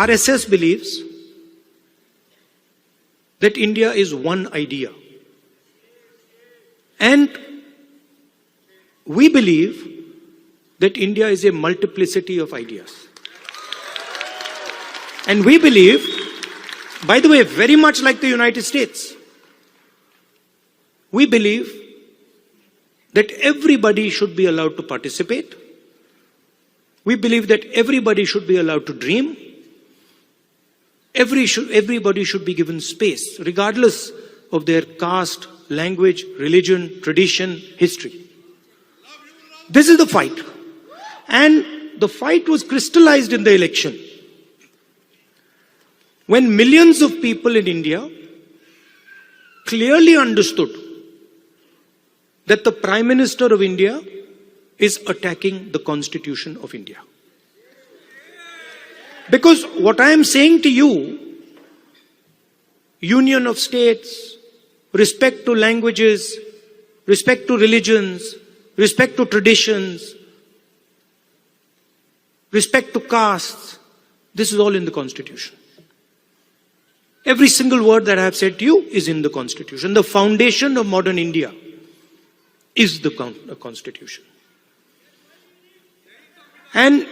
RSS believes that India is one idea. And we believe that India is a multiplicity of ideas. And we believe, by the way, very much like the United States, we believe that everybody should be allowed to participate. We believe that everybody should be allowed to dream. Everybody should be given space, regardless of their caste, language, religion, tradition, history. This is the fight. And the fight was crystallized in the election, when millions of people in India clearly understood that the Prime Minister of India is attacking the Constitution of India. Because what I am saying to you, union of states, respect to languages, respect to religions, respect to traditions, respect to castes, this is all in the Constitution. Every single word that I have said to you is in the Constitution. The foundation of modern India is the Constitution. And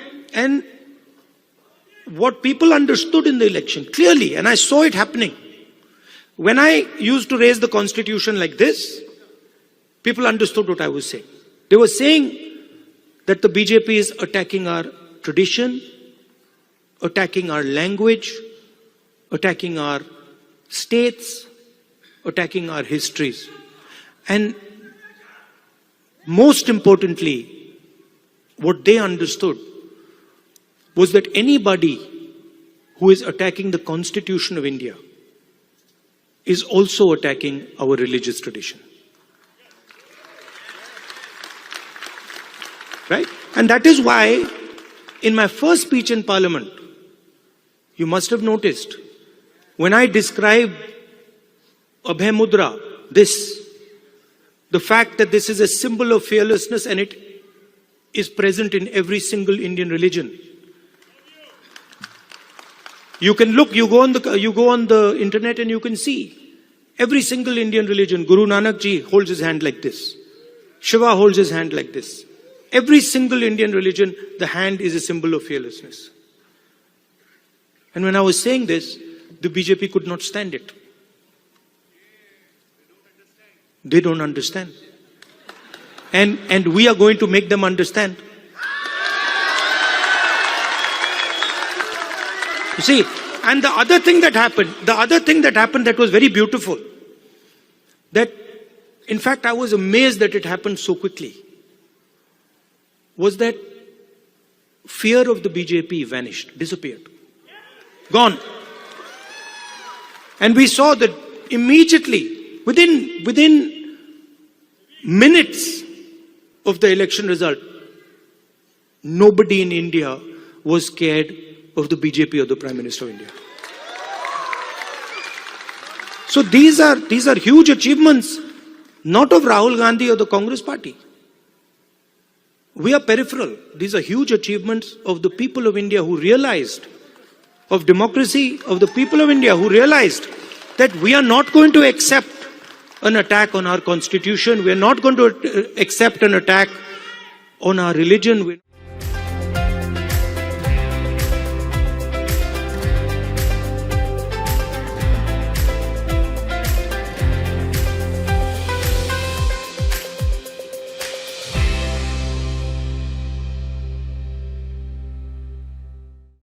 what people understood in the election clearly, and I saw it happening, when I used to raise the Constitution like this, people understood what I was saying. They were saying that the BJP is attacking our tradition, attacking our language, attacking our states, attacking our histories. And most importantly, what they understood was that anybody who is attacking the Constitution of India is also attacking our religious tradition. Right? And that is why in my first speech in Parliament, you must have noticed, when I described Abhay Mudra, the fact that this is a symbol of fearlessness and it is present in every single Indian religion. You can look, you go on the internet and you can see every single Indian religion. Guru Nanak Ji holds his hand like this. Shiva holds his hand like this. Every single Indian religion, the hand is a symbol of fearlessness. And when I was saying this, the BJP could not stand it. They don't understand. And we are going to make them understand. You see, and the other thing that happened that was very beautiful, that in fact I was amazed that it happened so quickly, was that fear of the BJP vanished, disappeared, gone. And we saw that immediately, within minutes of the election result, nobody in India was scared of the BJP or the Prime Minister of India. So these are huge achievements, not of Rahul Gandhi or the Congress party. We are peripheral. These are huge achievements of the people of India who realized, of democracy, of the people of India who realized that we are not going to accept an attack on our constitution. We are not going to accept an attack on our religion.